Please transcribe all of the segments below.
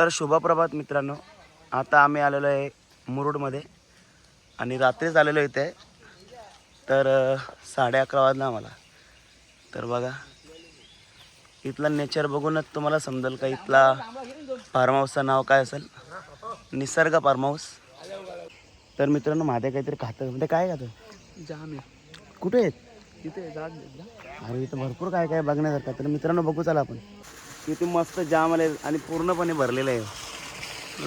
तर शुभप्रभात मित्रांनो, आता आम्ही आलेलो आहे मुरुडमध्ये आणि रात्रीच आलेलो इथे. तर 11:30 वाजला आम्हाला. तर बघा इथला नेचर बघूनच तुम्हाला समजेल का इथला फार्म हाऊसचं नाव काय असेल. निसर्ग फार्म हाऊस. तर मित्रांनो माझ्या काहीतरी खातं म्हणजे काय खातं जाम आहे कुठे आहेत तिथे जात अरे इथं भरपूर काय काय बघण्यासारखं. तर मित्रांनो बघू चला आपण. किती मस्त जाम आले आणि पूर्णपणे भरलेलं आहे.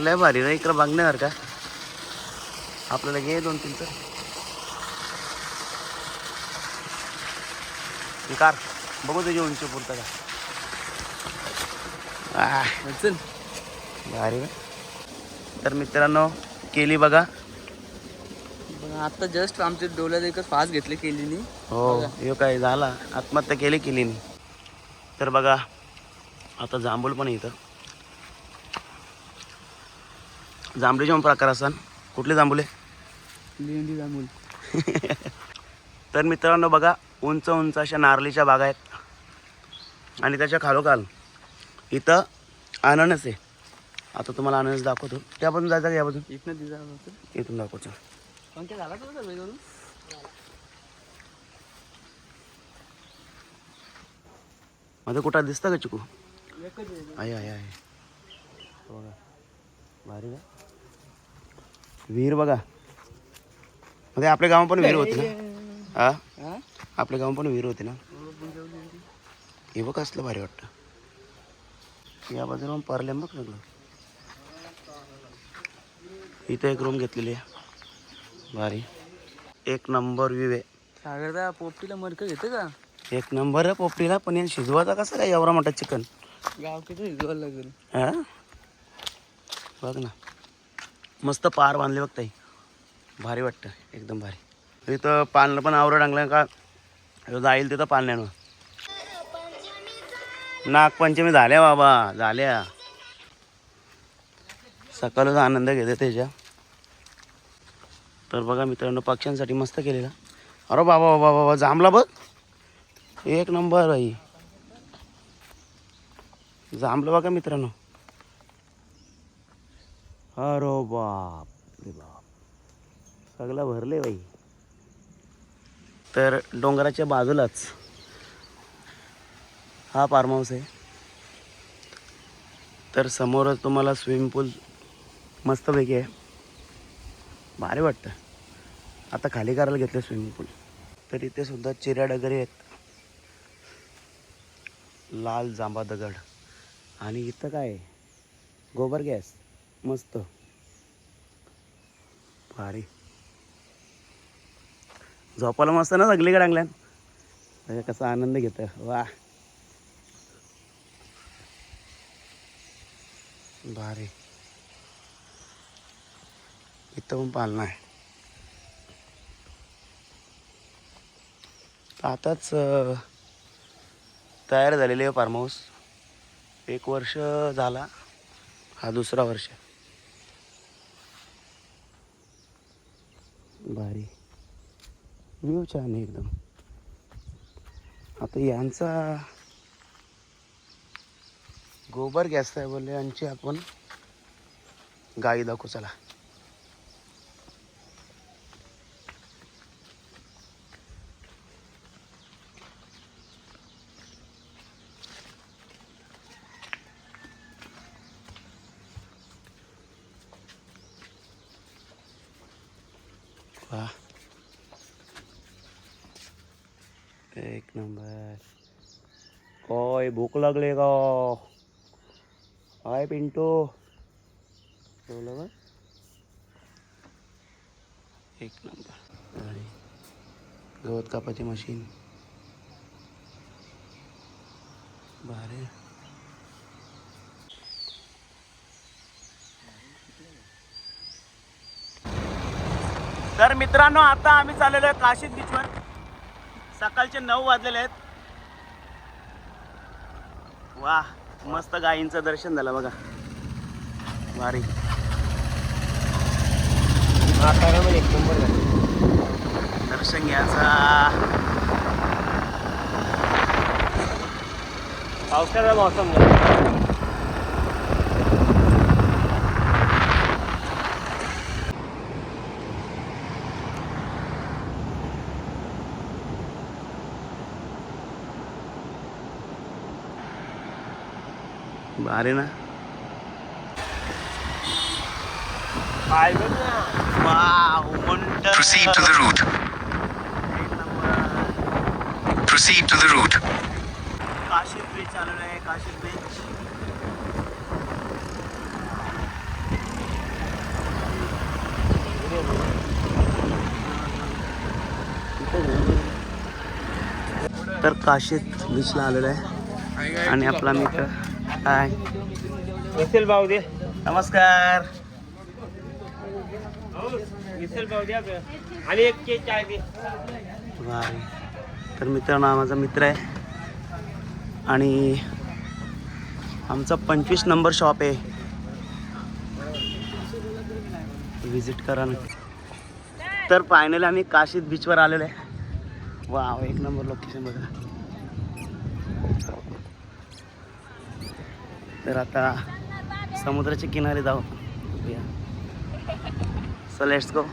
लय भारी रे इकडं बघण्यासारखं. आपल्याला घे 2-3 तर कार बघू तुझी उंची पुरतं का. चल भारी रे. तर मित्रांनो केली बघा. आता जस्ट आमच्या डोल्यात एकच फास घेतली केलीनी. हो हे काय झाला आत्महत्या केलीनी. तर बघा आता जांभूळ पण इथं. जांभळीचे पण प्रकार असतात. कुठले जांभूळ लेंडी जांभूळ. तर मित्रांनो बघा उंच उंच अशा नारळीच्या बागा आहेत आणि त्याच्या खालोखाल इथं अननस आहे. आता तुम्हाला अननस दाखवतो. त्यापासून जायचं का यापासून इथनं दिसा इथून दाखवतो. पंख्या झाला तुझा करून माझं कुठं दिसतं का चिकू. एकच आहे आहे आहे बघा भारी का. विहीर बघा. मध्ये आपल्या गावात पण विहीर होती ना. हा आपल्या गावात पण विहीर होती ना. हे बघ असलं भारी वाटतं. या बाजूला परले बघ सगळं. इथं एक रूम घेतलेली आहे भारी. एक नंबर व्ह्यू आहे. सागरदा पोपटीला मडकं घेते का. एक नंबर आहे पोपटीला. पण या शिजवायचा कसं काय एवढा मोठा चिकन. गाव किती शिजवायला लागेल. हा बघ ना मस्त पार बांधले बघ ताई. भारी वाटतं एकदम भारी. इथं पाळणं पण आवरं टांगलं का जाईल तिथं पाळण्यानं. नागपंचमी झाल्या बाबा झाल्या. सकाळच आनंद घेते त्याच्या. तर बघा मित्रांनो पक्ष्यांसाठी मस्त केलेला. अरे बाबा बाबा बाबा जांभला बघ एक नंबर बाई. जांभलं बघा मित्रांनो. अरे बाप रे बाप सगळं भरले बाई. तर डोंगराच्या बाजूलाच हा फार्म हाऊस आहे. तर समोरच तुम्हाला स्विमिंग पूल मस्तपैकी आहे. भारी वाटतं. आता खाली करायला घेतलं स्विमिंग पूल. तर इथे सुद्धा चिऱ्या डगरे आहेत. लाल जांभा दगड आणि इथं काय आहे गोबर गॅस मस्त भारी. झोपायला मस्त ना सगळीकडे टांगल्यान. त्याचा कसा आनंद घेतं वा भारी. इथं पण पालना आहे. आताच तयार झालेले आहे फार्म हाऊस. 1 वर्ष झाला. हा 2रा वर्ष. भारी व्ह्यू छान आहे एकदम. आता यांचा गोबर गॅस आहे बोलले. यांची आपण गाई दाखवू चला. वाह एक नंबर. काय भूक लागले का काय पिंटू. एक नंबर. आणि गवत कापाची मशीन भारी. तर मित्रांनो आता आम्ही चाललेलो आहे काशीद बीचवर. सकाळचे 9 वाजलेले आहेत. वा मस्त गायींचं दर्शन झालं बघा भारी. एक नंबर दर्शन घ्यायचा. पावसाळ्याचा मौसम भारी ना. वाव उंट. Proceed to the route. Proceed to the route. Kashid beach आलेलो आहे. काशीद बीच. तर काशीद बीचला आलेलो आहे आणि आपला मित्र हाय विसेल भाऊ दे. नमस्कार. विसेल भाऊ द्या आणि एक केक चाय दे. भारी. तर मित्रांनो माझा मित्र आहे आणि आमचा 25 नंबर शॉप आहे. विजिट करा ना. तर फायनली आम्ही काशीद बीचवर आलेलो आहे. वाव एक नंबर लोकेशन बघा. तर आता समुद्राच्या किनारी जाऊ. So let's go.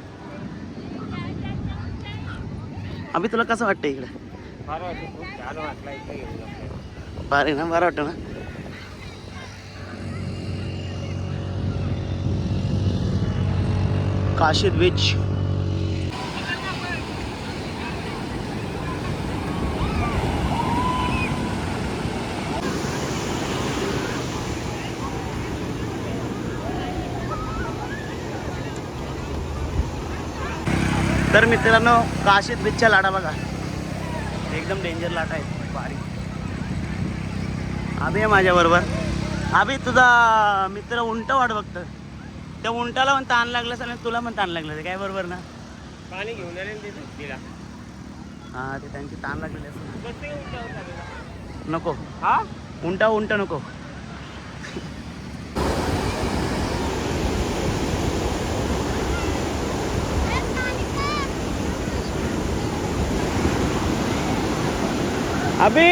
अभि तुला कसं वाटतं इकडे? फार वाटलं, खूप छान वाटलं इथे येऊन आपल्याला. भारी ना. बरं वाटतं ना. काशीद बीच. तर मित्रांनो काशीद बीचच्या लाटा बघा. एकदम डेंजर लाटा आहेत. भारी. अभि आहे माझ्याबरोबर. अभि तुझा मित्र उंट वाट बघतं. त्या उंटाला पण ताण लागलं आणि तुला पण ताण लागलं. काय बरोबर ना. पाणी घेऊन आले ना तिथे तिला. हां ते त्यांची ताण लागलेली असते. बसते उंटावर चालेल. नको हा उंट नको. अभि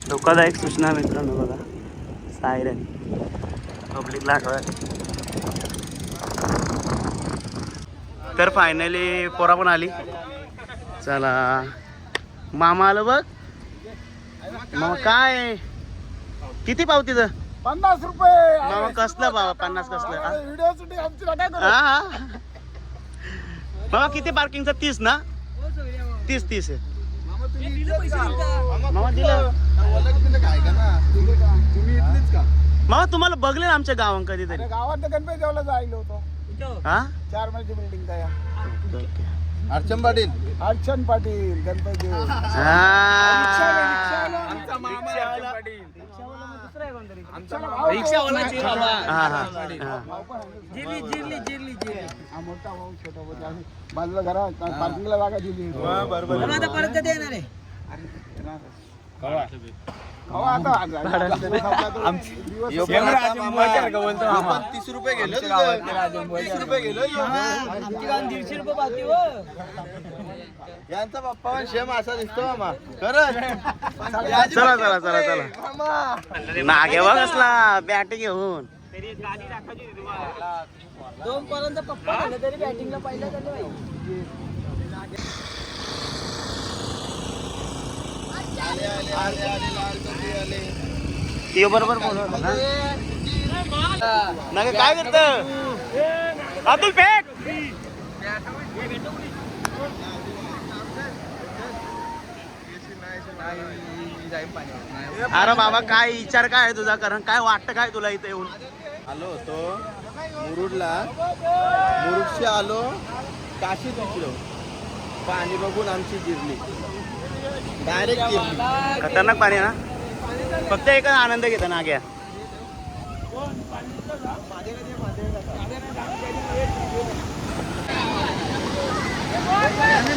धोकादायक सूचना मित्रांनो बघा. सायरन पब्लिकला आठवत. तर फायनली पोरा पण आली. चला मामा आलं बघ. मामा काय किती पाव तिथं? 50 रुपये. मामा कसलं बाबा 50 कसलं? हा? व्हिडिओ शूटिंग आमची नका करू. हा हा. मामा किती पार्किंगचा? 30 ना? 30 आहे. मामा दिलं. तुम्ही इथलीच का? मामा तुम्हाला बघले ना आमच्या गावात कधीतरी. गावात गणपती देवला जायलो होतो. हा 4 महिन्याची बिल्डिंग तया. Okay, okay. अर्चन पाटील गणपती. हा. आमचा मामा अर्चन पाटील. हा, हा, हा. हा मोठा भाऊ छोटा भाऊ बाजूला घरा पार्किंगला जागा दिली. परत कधी येणार आहे? आता 30 रुपये गेले. 30 रुपये गेलो. ₹150 बाकी हो. यांचा पप्पा पण शेम असा दिसतो मामा. खरंच. चला चला चला चला. नागे बघ असला बॅट घेऊन. तरी गाडी दाखवायची होती तुम्हाला. 2 पर्यंत पप्पा झाले तरी बॅटिंगला पहिला झालं. ते बरोबर बोलवलं ना. नागे काय करत? अब्दुल पेट. अरे बाबा काय विचार काय आहे तुझा? कारण काय वाटतं काय तुला इथे येऊन? आलो होतो मुरुडला. मुरुडशी आलो काशीत उतरलो. पाणी बघून आमची जिरली. डायरेक्ट जिरली. खतरनाक पाणी आहे ना. फक्त एकच आनंद घेता नाग्या.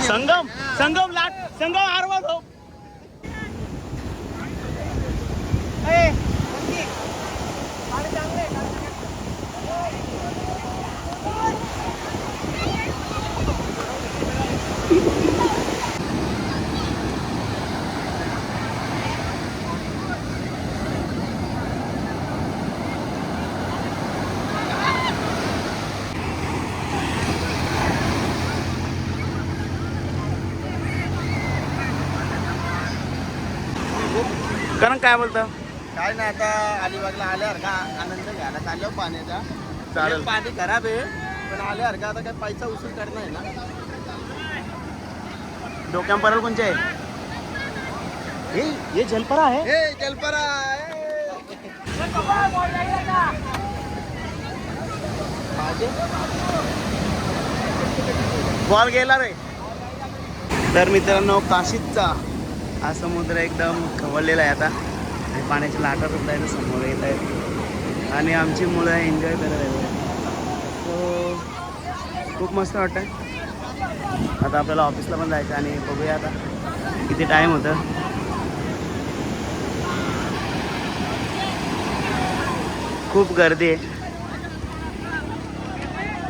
संगम संगम लाट संगम आरवा भाऊ. कारण काय बोलतं काय नाही आता अलिबागला आल्यावर का आनंद घ्यायला चाललो पाण्याचा. चालेल. पाणी खराब आहे पण आल्यावर का आता काय पैसा उसूल करणार आहे ना. डोक्याम परल कोणचे आहे हे जलपरा आहे. हे जलपरा बॉल गेला रे. तर मित्रांनो काशीदचा हा समुद्र एकदम खवळलेला आहे आता आणि पाण्याच्या लाटा सुद्धा आहे समोर येत आहेत आणि आमची मुलं एन्जॉय करत आहेत. सो खूप मस्त वाटतं. आता आपल्याला ऑफिसला पण जायचं आणि बघूया आता किती टाईम होतं. खूप गर्दी आहे,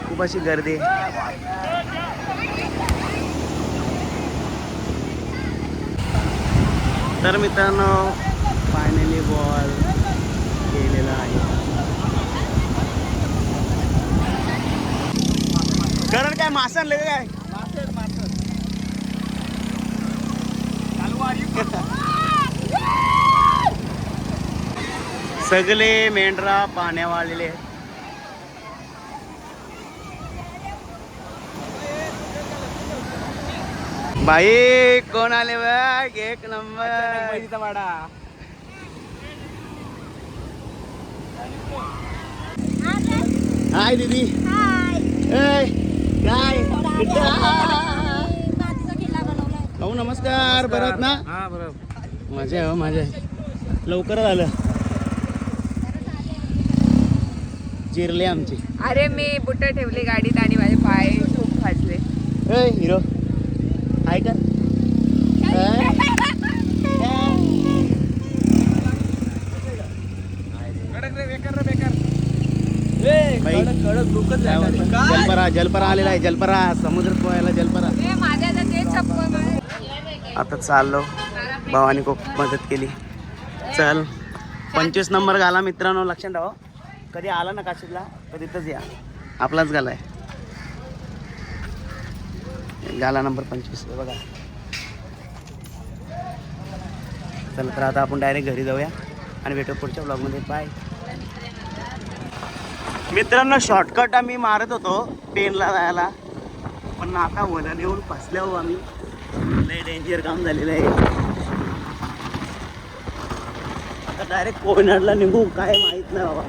खूप अशी गर्दी आहे. तर मित्रांनो फायनली बॉल गेलेला आहे. कारण काय मासा आणले काय सगळे मेंढरा पाण्या वाळलेले आहेत. बाई कोण आले बघ एक नंबर. वाडा हाय दीदी. काय भाऊ नमस्कार. बरं ना. हा बरोबर. मजा आहे हो मजा आहे. लवकरच आलं. जिरले आमचे. अरे मी बुट ठेवली गाडीत आणि माझे पाय खूप भाजले. हिरो हाय कर. जलपरा जलपरा आलेला आहे. जलपरा समुद्र पोहायला जलपरा. आता चाललो. भावानी खूप मदत केली. चल 25 नंबर घाला मित्रांनो. लक्षात ठेवा कधी आला ना काशीदला तर तिथंच या. आपलाच गाला आहे गाला नंबर 25 बघा. चला तर आता आपण डायरेक्ट घरी जाऊया आणि भेटू पुढच्या ब्लॉगमध्ये. बाय मित्रांनो. शॉर्टकट आम्ही मारत होतो पेनला जायला पण आता वला येऊन फसल्यावर आम्ही लय डेंजर काम झालेलं आहे. आता डायरेक्ट कोयनाडला निघू काय माहित नाही बाबा.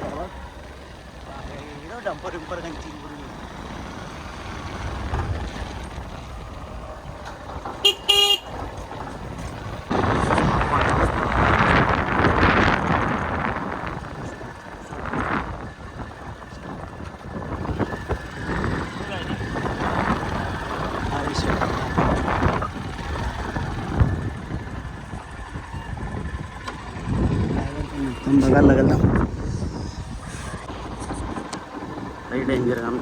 डंपर विंपर त्यांची बघायला लागेल ना. डेंजर काम